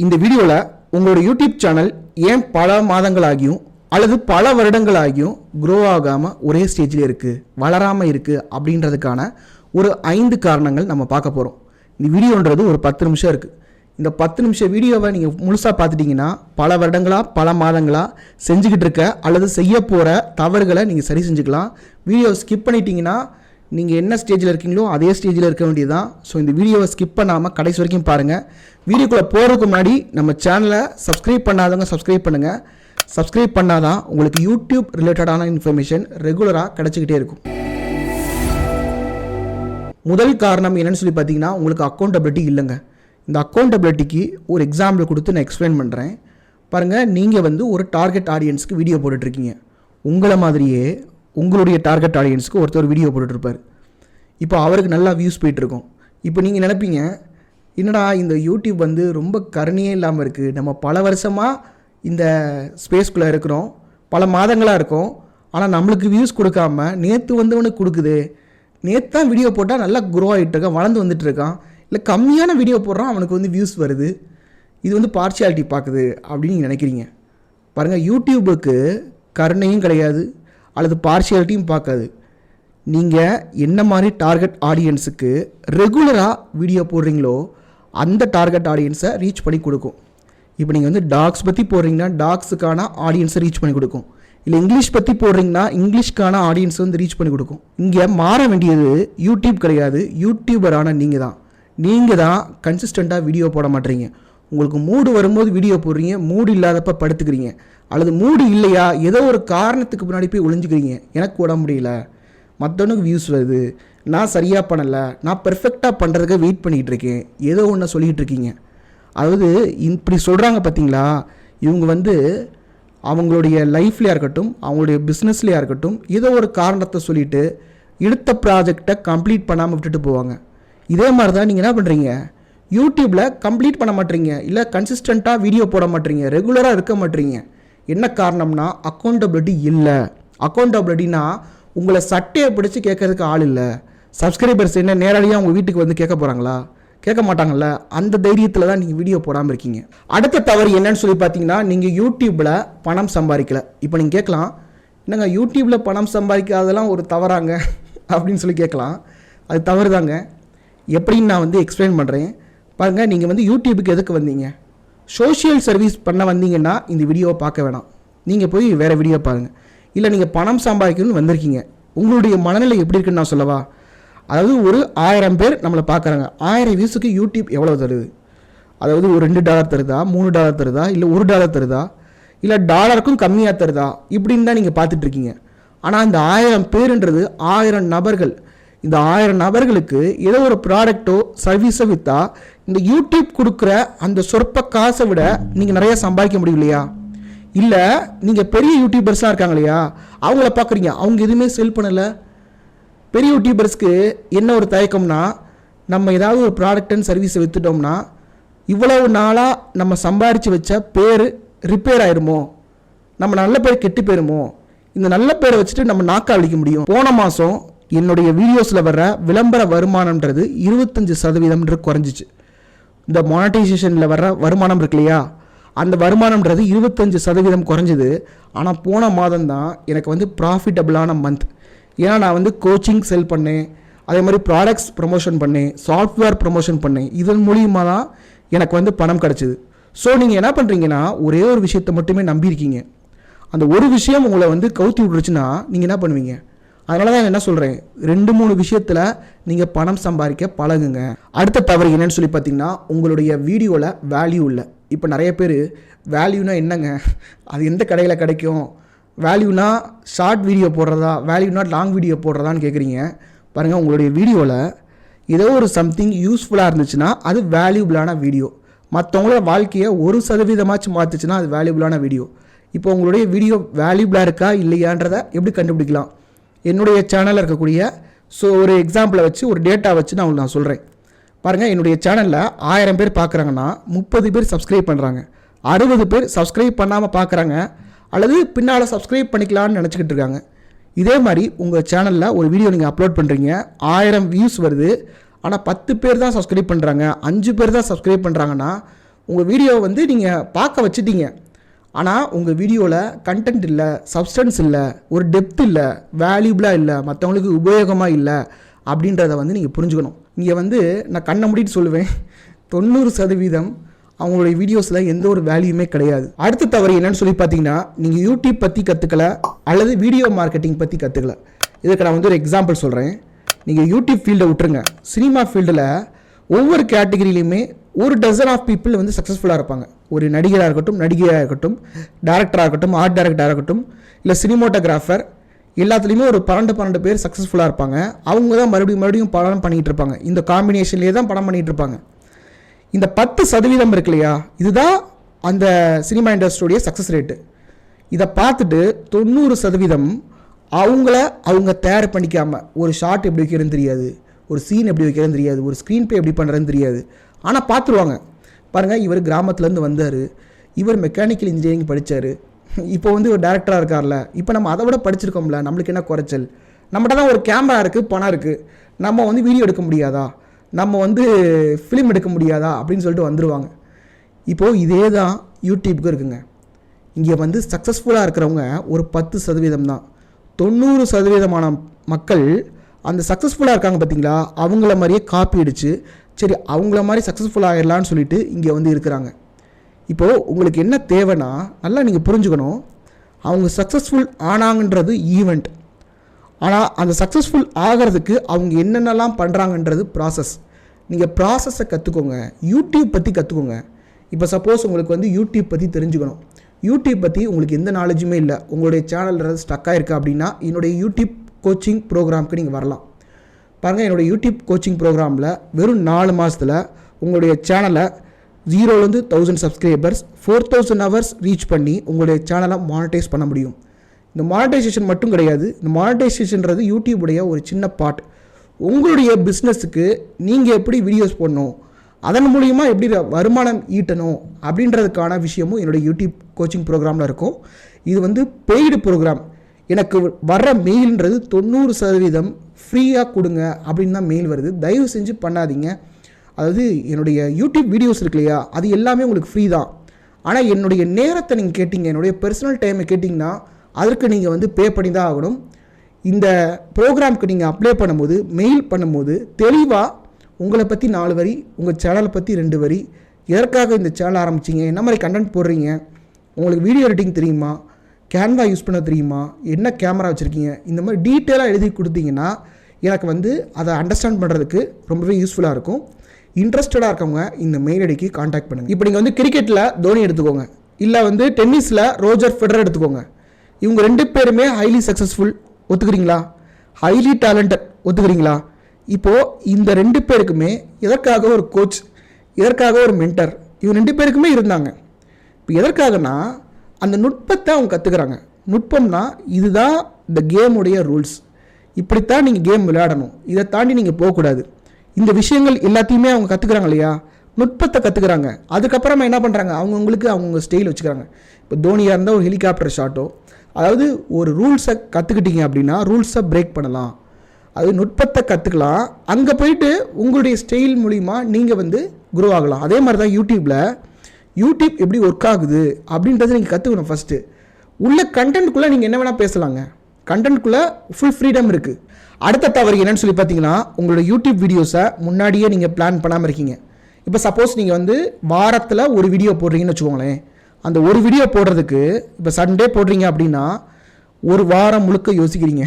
இந்த வீடியோவில் உங்களோட யூடியூப் சேனல் ஏன் பல மாதங்களாகியும் அல்லது பல வருடங்களாகியும் க்ரோ ஆகாமல் ஒரே ஸ்டேஜில் இருக்குது, வளராமல் இருக்குது அப்படின்றதுக்கான ஒரு 5 காரணங்கள் நம்ம பார்க்க போகிறோம். இந்த வீடியோன்றது ஒரு 10 நிமிஷம் இருக்குது. இந்த 10 நிமிஷம் வீடியோவை நீங்கள் முழுசாக பார்த்துட்டிங்கன்னா பல வருடங்களாக பல மாதங்களாக செஞ்சுக்கிட்டு இருக்க அல்லது செய்ய போகிற தவறுகளை நீங்கள் சரி செஞ்சுக்கலாம். வீடியோ ஸ்கிப் பண்ணிட்டீங்கன்னா நீங்கள் என்ன ஸ்டேஜில் இருக்கீங்களோ அதே ஸ்டேஜில் இருக்க வேண்டியது தான். ஸோ இந்த வீடியோவை ஸ்கிப் பண்ணாமல் கடைசி வரைக்கும் பாருங்கள். வீடியோக்குள்ளே போகிறதுக்கு முன்னாடி நம்ம சேனலை சப்ஸ்கிரைப் பண்ணாதவங்க சப்ஸ்கிரைப் பண்ணுங்கள். சப்ஸ்கிரைப் பண்ணாதான் உங்களுக்கு யூடியூப் ரிலேட்டடான இன்ஃபர்மேஷன் ரெகுலராக கிடச்சிக்கிட்டே இருக்கும். முதல் காரணம் என்னென்னு சொல்லி பார்த்தீங்கன்னா, உங்களுக்கு அக்கௌண்டபிலிட்டி இல்லைங்க. இந்த அக்கௌண்டபிலிட்டிக்கு ஒரு எக்ஸாம்பிள் கொடுத்து நான் எக்ஸ்பிளைன் பண்ணுறேன். பாருங்கள், நீங்கள் ஒரு டார்கெட் ஆடியன்ஸுக்கு வீடியோ போட்டுட்ருக்கீங்க. உங்களை மாதிரியே உங்களுடைய டார்கெட் ஆடியன்ஸுக்கு ஒருத்தர் வீடியோ போட்டுட்ருப்பார். இப்போ அவருக்கு நல்லா வியூஸ் போயிட்டுருக்கும். இப்போ நீங்கள் நினைப்பீங்க, என்னடா இந்த யூடியூப் ரொம்ப கருணையே இல்லாமல் இருக்குது, நம்ம பல வருஷமாக இந்த ஸ்பேஸ்குள்ளே இருக்கிறோம், பல மாதங்களாக இருக்கும், ஆனால் நம்மளுக்கு வியூஸ் கொடுக்காம நேற்று வந்தவனுக்கு கொடுக்குது. நேற்று தான் வீடியோ போட்டால் நல்லா க்ரோ ஆகிட்டுருக்கான், வளர்ந்து வந்துட்டுருக்கான், இல்லை கம்மியான வீடியோ போடுறான் அவனுக்கு வியூஸ் வருது, இது பார்ஷியாலிட்டி பார்க்குது அப்படின்னு நீங்கள் நினைக்கிறீங்க. பாருங்கள், யூடியூபுக்கு கருணையும் கிடையாது அல்லது பார்ஷியாலிட்டியும் பார்க்காது. நீங்கள் என்ன மாதிரி டார்கெட் ஆடியன்ஸுக்கு ரெகுலராக வீடியோ போடுறீங்களோ அந்த டார்கெட் ஆடியன்ஸை ரீச் பண்ணி கொடுக்கும். இப்போ நீங்கள் டாக்ஸ் பற்றி போடுறீங்கன்னா டாக்ஸுக்கான ஆடியன்ஸை ரீச் பண்ணி கொடுக்கும். இல்லை இங்கிலீஷ் பற்றி போடுறீங்கன்னா இங்கிலீஷ்க்கான ஆடியன்ஸ் ரீச் பண்ணி கொடுக்கும். இங்கே மாற வேண்டியது யூடியூப் கிடையாது, யூடியூபரான நீங்கள் தான் கன்சிஸ்டண்ட்டாக வீடியோ போட மாட்டீங்க. உங்களுக்கு மூடு வரும்போது வீடியோ போடுறீங்க, மூடு இல்லாதப்ப படுத்துக்கிறீங்க, அல்லது மூடு இல்லையா ஏதோ ஒரு காரணத்துக்கு முன்னாடி போய் ஒளிஞ்சுக்கிறீங்க. எனக்கு போட முடியல, மற்றவனுக்கு வியூஸ் வருது, நான் சரியாக பண்ணலை, நான் பெர்ஃபெக்டாக பண்ணுறதுக்கு வெயிட் பண்ணிகிட்டு இருக்கேன், ஏதோ ஒன்று சொல்லிகிட்டு இருக்கீங்க. அதாவது இப்படி சொல்கிறாங்க பார்த்தீங்களா, இவங்க அவங்களுடைய லைஃப்லையாக இருக்கட்டும் அவங்களுடைய பிஸ்னஸ்லையாக இருக்கட்டும் ஏதோ ஒரு காரணத்தை சொல்லிவிட்டு எடுத்த ப்ராஜெக்டை கம்ப்ளீட் பண்ணாமல் விட்டுட்டு போவாங்க. இதே மாதிரி தான் நீங்கள் என்ன பண்ணுறீங்க, யூடியூப்பில் கம்ப்ளீட் பண்ண மாட்டீங்க, இல்லை கன்சிஸ்டண்ட்டாக வீடியோ போட மாட்டீங்க, ரெகுலராக இருக்க மாட்டீங்க. என்ன காரணம்னா அக்கௌண்டபிலிட்டி இல்லை. அக்கௌண்டபிலிட்டினா உங்களை சட்டையை பிடிச்சி கேட்கறதுக்கு ஆள் இல்லை. சப்ஸ்கிரைபர்ஸ் என்ன நேரடியாக உங்கள் வீட்டுக்கு கேட்க போகிறாங்களா? கேட்க மாட்டாங்கல்ல. அந்த தைரியத்தில் தான் நீங்கள் வீடியோ போடாமல் இருக்கீங்க. அடுத்த தவறு என்னன்னு சொல்லி பார்த்தீங்கன்னா, நீங்கள் யூடியூப்பில் பணம் சம்பாதிக்கலை. இப்போ நீங்கள் கேட்கலாம், என்னங்க யூடியூப்பில் பணம் சம்பாதிக்காதெல்லாம் ஒரு தவறாங்க அப்படின்னு சொல்லி கேட்கலாம். அது தவறு தாங்க. எப்படின்னு நான் எக்ஸ்பிளைன் பண்ணுறேன். பாருங்கள், நீங்கள் யூடியூபுக்கு எதுக்கு வந்தீங்க? சோஷியல் சர்வீஸ் பண்ண வந்தீங்கன்னா இந்த வீடியோவை பார்க்க வேணாம், நீங்கள் போய் வேறு வீடியோ பாருங்கள். இல்லை நீங்கள் பணம் சம்பாதிக்கணும்னு வந்திருக்கீங்க, உங்களுடைய மனநிலை எப்படி இருக்குன்னு நான் சொல்லவா? அதாவது ஒரு 1000 பேர் நம்மளை பார்க்குறாங்க, 1000 வியூஸுக்கு யூடியூப் எவ்வளோ தருது? அதாவது ஒரு $2 தருதா, $3 தருதா, இல்லை $1 தருதா, இல்லை டாலருக்கும் கம்மியாக தருதா, இப்படின்னு தான் நீங்கள் பார்த்துட்ருக்கீங்க. ஆனால் இந்த 1000 பேருன்றது 1000 நபர்கள். இந்த 1000 நபர்களுக்கு ஏதோ ஒரு ப்ராடக்டோ சர்வீஸோ விற்றா இந்த யூடியூப் கொடுக்குற அந்த சொற்ப காசை விட நீங்கள் நிறைய சம்பாதிக்க முடியும் இல்லையா? இல்லை நீங்கள் பெரிய யூடியூபர்ஸாக இருக்காங்க இல்லையா, அவங்கள பார்க்குறீங்க, அவங்க எதுவுமே செல் பண்ணலை. பெரிய யூடியூபர்ஸ்க்கு என்ன ஒரு தயக்கம்னா, நம்ம ஏதாவது ஒரு ப்ராடக்ட் சர்வீஸை விற்றுட்டோம்னா இவ்வளவு நாளாக நம்ம சம்பாரித்து வச்ச பேர் ரிப்பேர் ஆயிருமோ, நம்ம நல்ல பேர் கெட்டு போயிருமோ, இந்த நல்ல பேரை வச்சுட்டு நம்ம நாக்கா அழிக்க முடியும். போன மாதம் என்னுடைய வீடியோஸில் வர்ற விளம்பர வருமானம்ன்றது 25% குறைஞ்சிச்சு. இந்த மானிட்டைசேஷனில் வர்ற வருமானம் இருக்கு இல்லையா, அந்த வருமானம்ன்றது 25% குறைஞ்சிது. ஆனால் போன மாதம் தான் எனக்கு ப்ராஃபிட்டபிளான மந்த். ஏன்னா நான் கோச்சிங் செல் பண்ணேன், அதே மாதிரி ப்ராடக்ட்ஸ் ப்ரமோஷன் பண்ணேன், சாஃப்ட்வேர் ப்ரமோஷன் பண்ணேன். இதன் மூலியமாக தான் எனக்கு பணம் கிடச்சிது. ஸோ நீங்கள் என்ன பண்ணுறீங்கன்னா, ஒரே ஒரு விஷயத்தை மட்டுமே நம்பியிருக்கீங்க. அந்த ஒரு விஷயம் உங்களை கவுத்தி விட்டுருச்சுன்னா நீங்கள் என்ன பண்ணுவீங்க? அதனால தான் என்ன சொல்கிறேன், 2-3 விஷயத்தில் நீங்கள் பணம் சம்பாதிக்க பழகுங்க. அடுத்த தவறு என்னன்னு சொல்லி பார்த்தீங்கன்னா, உங்களுடைய வீடியோவில் வேல்யூ இல்லை. இப்போ நிறைய பேர் வேல்யூனா என்னங்க, அது எந்த கடையில் கிடைக்கும், வேல்யூனா ஷார்ட் வீடியோ போடுறதா, வேல்யூனா லாங் வீடியோ போடுறதான்னு கேட்குறீங்க. பாருங்கள், உங்களுடைய வீடியோவில் ஏதோ ஒரு சம்திங் யூஸ்ஃபுல்லாக இருந்துச்சுன்னா அது வேல்யூபிளான வீடியோ. மற்றவங்களோட வாழ்க்கையை 1% மாற்றுச்சுன்னா அது வேல்யூபிளான வீடியோ. இப்போ உங்களுடைய வீடியோ வேல்யூபிளாக இருக்கா இல்லையான்றதை எப்படி கண்டுபிடிக்கலாம்? என்னுடைய சேனலில் இருக்கக்கூடிய ஒரு எக்ஸாம்பிளை வச்சு ஒரு டேட்டா வச்சு நான் சொல்கிறேன். பாருங்கள், என்னுடைய சேனலில் 1000 பேர் பார்க்குறாங்கன்னா 30 பேர் சப்ஸ்கிரைப் பண்ணுறாங்க, 60 பேர் சப்ஸ்கிரைப் பண்ணாமல் பார்க்குறாங்க, அல்லது பின்னால் சப்ஸ்கிரைப் பண்ணிக்கலான்னு நினச்சிக்கிட்டு இருக்காங்க. இதே மாதிரி உங்கள் சேனலில் ஒரு வீடியோ நீங்கள் அப்லோட் பண்ணுறீங்க, 1000 வியூஸ் வருது, ஆனால் 10 பேர் தான் சப்ஸ்கிரைப் பண்ணுறாங்க, 5 பேர் தான் சப்ஸ்கிரைப் பண்ணுறாங்கன்னா உங்கள் வீடியோவை வந்து நீங்கள் பார்க்க வச்சுட்டீங்க, ஆனால் உங்கள் வீடியோவில் கண்டென்ட் இல்லை, சப்ஸ்டன்ஸ் இல்லை, ஒரு டெப்த் இல்லை, வேல்யூபிளாக இல்லை, மற்றவங்களுக்கு உபயோகமாக இல்லை அப்படின்றத வந்து நீங்கள் புரிஞ்சுக்கணும். இங்கே வந்து நான் கண்ணை மூடிட்டு சொல்லுவேன், 90% அவங்களுடைய வீடியோஸில் எந்த ஒரு வேல்யூமே கிடையாது. அடுத்த தவறு என்னன்னு சொல்லி பார்த்தீங்கன்னா, நீங்கள் யூடியூப் பற்றி கற்றுக்கல அல்லது வீடியோ மார்க்கெட்டிங் பற்றி கற்றுக்கல. இதுக்கு நான் வந்து ஒரு எக்ஸாம்பிள் சொல்கிறேன். நீங்கள் யூடியூப் ஃபீல்டை விட்டுருங்க, சினிமா ஃபீல்டில் ஒவ்வொரு கேட்டகரியிலையுமே ஒரு டசன் ஆஃப் பீப்புள் வந்து சக்ஸஸ்ஃபுல்லாக இருப்பாங்க. ஒரு நடிகராக இருக்கட்டும், நடிகையாக இருக்கட்டும், டேரக்டராக இருக்கட்டும், ஆர்ட் டைரக்டராக இருக்கட்டும், இல்லை சினிமோட்டோகிராஃபர், எல்லாத்துலேயுமே ஒரு 12 பேர் சக்ஸஸ்ஃபுல்லாக இருப்பாங்க. அவங்க தான் மறுபடியும் படம் பண்ணிகிட்டு இருப்பாங்க. இந்த காம்பினேஷன்லேயே தான் படம் பண்ணிகிட்டு இருப்பாங்க. இந்த 10% இருக்கு இல்லையா, இதுதான் அந்த சினிமா இண்டஸ்ட்ரியோடைய சக்ஸஸ் ரேட்டு. இதை பார்த்துட்டு 90% அவங்க தயார் பண்ணிக்காமல் ஒரு ஷார்ட் எப்படி வைக்கிறதுன்னு தெரியாது, ஒரு சீன் எப்படி வைக்கிறதுன்னு தெரியாது, ஒரு ஸ்க்ரீன் பே எப்படி பண்ணுறதுன்னு தெரியாது. ஆனால் பார்த்துருவாங்க. பாருங்கள், இவர் கிராமத்துலேருந்து வந்தார், இவர் மெக்கானிக்கல் இன்ஜினியரிங் படித்தார், இப்போ வந்து ஒரு டேரக்டராக இருக்கார்ல, இப்போ நம்ம அதை விட படிச்சிருக்கோம்ல, நம்மளுக்கு என்ன குறைச்சல், நம்மகிட்ட தான் ஒரு கேமரா இருக்குது, பணம் இருக்குது, நம்ம வந்து வீடியோ எடுக்க முடியாதா, நம்ம வந்து ஃபிலிம் எடுக்க முடியாதா அப்படின்னு சொல்லிட்டு வந்துடுவாங்க. இப்போது இதே தான் யூடியூப்புக்கு இருக்குங்க. இங்கே வந்து சக்ஸஸ்ஃபுல்லாக இருக்கிறவங்க ஒரு 10% தான். 90% மக்கள் அந்த சக்ஸஸ்ஃபுல்லாக இருக்காங்க பார்த்தீங்களா, அவங்கள மாதிரியே காப்பி அடித்து சரி அவங்கள மாதிரி சக்ஸஸ்ஃபுல் ஆகிடலான்னு சொல்லிட்டு இங்கே வந்து இருக்கிறாங்க. இப்போது உங்களுக்கு என்ன தேவைன்னா, நல்லா நீங்கள் புரிஞ்சுக்கணும், அவங்க சக்ஸஸ்ஃபுல் ஆனாங்கன்றது ஈவெண்ட். ஆனால் அந்த சக்ஸஸ்ஃபுல் ஆகிறதுக்கு அவங்க என்னென்னலாம் பண்ணுறாங்கன்றது ப்ராசஸ். நீங்கள் ப்ராசஸை கற்றுக்கோங்க, யூடியூப் பற்றி கற்றுக்கோங்க. இப்போ சப்போஸ் உங்களுக்கு வந்து யூடியூப் பற்றி தெரிஞ்சுக்கணும், யூடியூப் பற்றி உங்களுக்கு எந்த நாலேஜுமே இல்லை, உங்களுடைய சேனல் ஸ்டக்காக இருக்குது அப்படின்னா என்னுடைய யூடியூப் கோச்சிங் ப்ரோக்ராமுக்கு நீங்கள் வரலாம். பாருங்கள், என்னுடைய யூடியூப் கோச்சிங் ப்ரோக்ராமில் வெறும் 4 மாதத்தில் உங்களுடைய சேனலை 0லேருந்து 1000 சப்ஸ்கிரைபர்ஸ் 4000 ஹவர்ஸ் ரீச் பண்ணி உங்களுடைய சேனலை மானிட்டைஸ் பண்ண முடியும். இந்த மானிட்டைசேஷன் மட்டும் கிடையாது, இந்த மானிட்டைசேஷன்றது யூடியூபுடைய ஒரு சின்ன பார்ட். உங்களுடைய பிஸ்னஸுக்கு நீங்கள் எப்படி வீடியோஸ் போடணும், அதன் மூலிமா எப்படி வருமானம் ஈட்டணும் அப்படின்றதுக்கான விஷயமும் என்னுடைய யூடியூப் கோச்சிங் ப்ரோக்ராமில் இருக்கும். இது வந்து பெய்டு ப்ரோக்ராம். எனக்கு வர்ற மெயில்ன்றது 90% ஃப்ரீயாக கொடுங்க அப்படின்னு தான் மெயில் வருது. தயவு செஞ்சு பண்ணாதீங்க. அதாவது என்னுடைய யூடியூப் வீடியோஸ் இருக்கு இல்லையா, அது எல்லாமே உங்களுக்கு ஃப்ரீ தான். ஆனால் என்னுடைய நேரத்தை நீங்கள் கேட்டிங்க, என்னுடைய பர்சனல் டைமை கேட்டிங்கன்னா அதற்கு நீங்கள் வந்து பே பண்ணி தான் ஆகணும். இந்த ப்ரோக்ராமுக்கு நீங்கள் அப்ளை பண்ணும்போது, மெயில் பண்ணும்போது தெளிவாக உங்களை பற்றி 4 வரி, உங்கள் சேனலை பற்றி 2 வரி, எதற்காக இந்த சேனல் ஆரம்பிச்சிங்க, என்ன மாதிரி கண்டென்ட் போடுறீங்க, உங்களுக்கு வீடியோ எடிட்டிங் தெரியுமா, கேன்வா யூஸ் பண்ண தெரியுமா, என்ன கேமரா வச்சுருக்கீங்க, இந்த மாதிரி டீட்டெயிலாக எழுதி கொடுத்தீங்கன்னா எனக்கு வந்து அதை அண்டர்ஸ்டாண்ட் பண்ணுறதுக்கு ரொம்பவே யூஸ்ஃபுல்லாக இருக்கும். இன்ட்ரெஸ்டடாக இருக்கவங்க இந்த மெயில் ஐடிக்கு காண்டாக்ட் பண்ணுங்கள். இப்போ நீங்கள் வந்து கிரிக்கெட்டில் தோனி எடுத்துக்கோங்க, இல்லை வந்து டென்னிஸில் ரோஜர் ஃபெடரர் எடுத்துக்கோங்க. இவங்க 2 பேருமே ஹைலி சக்ஸஸ்ஃபுல், ஒத்துக்கிறீங்களா? ஹைலி டேலண்டட், ஒத்துக்கிறீங்களா? இப்போது இந்த 2 பேருக்குமே எதற்காக ஒரு கோச், எதற்காக ஒரு மென்டர், இவங்க 2 பேருக்குமே இருந்தாங்க. இப்போ எதற்காகனா அந்த நுட்பத்தை அவங்க கற்றுக்குறாங்க. நுட்பம்னா இதுதான் இந்த கேமுடைய ரூல்ஸ், இப்படித்தான் நீங்கள் கேம் விளையாடணும், இதை தாண்டி நீங்கள் போகக்கூடாது. இந்த விஷயங்கள் எல்லாத்தையுமே அவங்க கற்றுக்குறாங்க இல்லையா, நுட்பத்தை கற்றுக்குறாங்க. அதுக்கப்புறமா என்ன பண்ணுறாங்க, அவங்க ஸ்டைல் வச்சுக்கிறாங்க. இப்போ தோனியாக இருந்தால் ஒரு ஹெலிகாப்டர் ஷாட்டோ, அதாவது ஒரு ரூல்ஸை கற்றுக்கிட்டீங்க அப்படின்னா ரூல்ஸை பிரேக் பண்ணலாம், அது நுட்பத்தை கற்றுக்கலாம். அங்கே போயிட்டு உங்களுடைய ஸ்டைல் மூலிமா நீங்கள் வந்து குரோ ஆகலாம். அதே மாதிரி தான் யூடியூப் எப்படி ஒர்க் ஆகுது அப்படின்றத நீங்கள் கற்றுக்கணும். ஃபஸ்ட்டு உள்ள கண்டென்ட்குள்ளே நீங்கள் என்ன வேணால் பேசலாங்க, கண்டென்ட்குள்ளே ஃபுல் ஃப்ரீடம் இருக்குது. அடுத்த தவறு என்னன்னு சொல்லி பார்த்தீங்கன்னா, உங்களோட யூடியூப் வீடியோஸை முன்னாடியே நீங்கள் பிளான் பண்ணாமல் இருக்கீங்க. இப்போ சப்போஸ் நீங்கள் வந்து வாரத்தில் ஒரு வீடியோ போடுறீங்கன்னு வச்சுக்கோங்களேன், அந்த ஒரு வீடியோ போடுறதுக்கு இப்போ சண்டே போடுறீங்க அப்படின்னா ஒரு வாரம் முழுக்க யோசிக்கிறீங்க.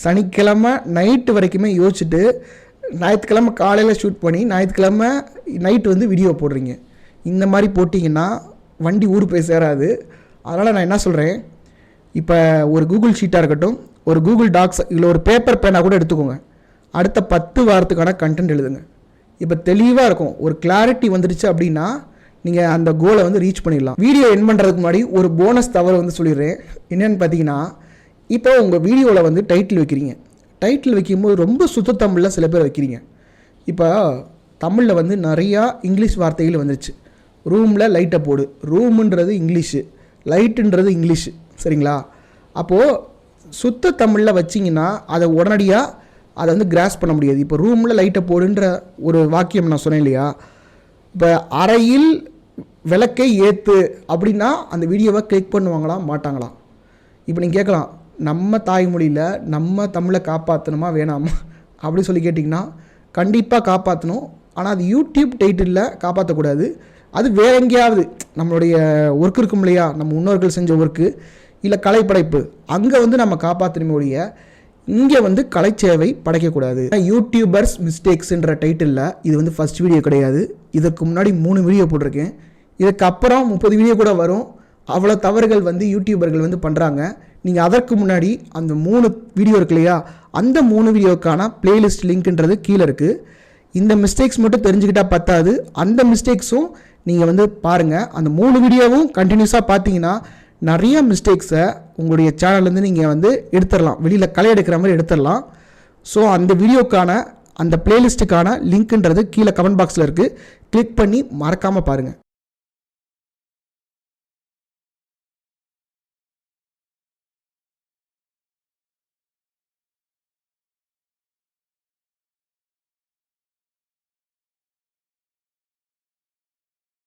சனிக்கிழமை நைட்டு வரைக்குமே யோசிச்சுட்டு ஞாயிற்றுக்கிழமை காலையில் ஷூட் பண்ணி ஞாயிற்றுக்கிழமை நைட்டு வந்து வீடியோ போடுறீங்க. இந்த மாதிரி போட்டிங்கன்னா வண்டி ஊர் போய் சேராது. அதனால் நான் என்ன சொல்கிறேன், இப்போ ஒரு கூகுள் ஷீட்டாக இருக்கட்டும், ஒரு கூகுள் டாக்ஸ், இல்லை ஒரு பேப்பர் பேனாக கூட எடுத்துக்கோங்க. அடுத்த 10 வாரத்துக்கான கண்டென்ட் எழுதுங்க. இப்போ தெளிவாக இருக்கும், ஒரு கிளாரிட்டி வந்துடுச்சு அப்படின்னா நீங்கள் அந்த கோலை வந்து ரீச் பண்ணிடலாம். வீடியோ என் பண்ணுறதுக்கு முன்னாடி ஒரு போனஸ் தவறு வந்து சொல்லிடுறேன். என்னென்னு பார்த்தீங்கன்னா, இப்போ உங்கள் வீடியோவில் வந்து டைட்டில் வைக்கிறீங்க. டைட்டில் வைக்கும்போது ரொம்ப சுத்த தமிழில் சில பேர் வைக்கிறீங்க. இப்போ தமிழில் வந்து நிறையா இங்கிலீஷ் வார்த்தைகள் வந்துருச்சு. ரூமில் லைட்டை போடு, ரூமுன்றது இங்கிலீஷு, லைட்டுன்றது இங்கிலீஷு, சரிங்களா? அப்போது சுத்த தமிழில் வச்சிங்கன்னா அதை உடனடியாக அதை வந்து கிராஸ் பண்ண முடியாது. இப்போ ரூமில் லைட்டை போடுன்ற ஒரு வாக்கியம் நான் சொன்னேன் இல்லையா, இப்போ அறையில் விளக்கை ஏற்று அப்படின்னா அந்த வீடியோவை கிளிக் பண்ணுவாங்களா மாட்டாங்களா? இப்போ நீங்கள் கேட்கலாம், நம்ம தாய்மொழியில் நம்ம தமிழை காப்பாற்றணுமா வேணாமா அப்படி சொல்லி கேட்டிங்கன்னா கண்டிப்பாக காப்பாற்றணும். ஆனால் அது யூடியூப் டைட்டிலில் காப்பாற்றக்கூடாது. அது வேற எங்கேயாவது நம்மளுடைய ஒர்க் இருக்கும் இல்லையா, நம்ம முன்னோர்கள் செஞ்ச ஒர்க்கு இல்லை கலைப்படைப்பு, அங்கே வந்து நம்ம காப்பாற்றணுமே ஒழிய இங்கே வந்து கலைச்சேவை படைக்கக்கூடாது. யூடியூபர்ஸ் மிஸ்டேக்ஸ்ன்ற டைட்டிலில் இது வந்து ஃபஸ்ட் வீடியோ கிடையாது. இதுக்கு முன்னாடி 3 வீடியோ போட்டிருக்கேன். இதுக்கப்புறம் 30 வீடியோ கூட வரும். அவ்வளோ தவறுகள் வந்து யூடியூபர்கள் வந்து பண்ணுறாங்க. நீங்கள் அதற்கு முன்னாடி அந்த 3 வீடியோ இருக்கு இல்லையா, அந்த 3 வீடியோக்கான பிளேலிஸ்ட் லிங்க்ன்றது கீழே இருக்குது. இந்த மிஸ்டேக்ஸ் மட்டும் தெரிஞ்சுக்கிட்டால் பத்தாது, அந்த மிஸ்டேக்ஸும் நீங்கள் வந்து பாருங்கள். அந்த 3 வீடியோவும் கண்டினியூஸாக பார்த்தீங்கன்னா நிறைய மிஸ்டேக்ஸை உங்களுடைய சேனல்லேருந்து நீங்கள் வந்து எடுத்துடலாம், வெளியில் களை எடுக்கிற மாதிரி எடுத்துடலாம். ஸோ அந்த வீடியோக்கான அந்த பிளேலிஸ்ட்டுக்கான லிங்க்ன்றது கீழே கமெண்ட் பாக்ஸில் இருக்குது. கிளிக் பண்ணி மறக்காமல் பாருங்கள்.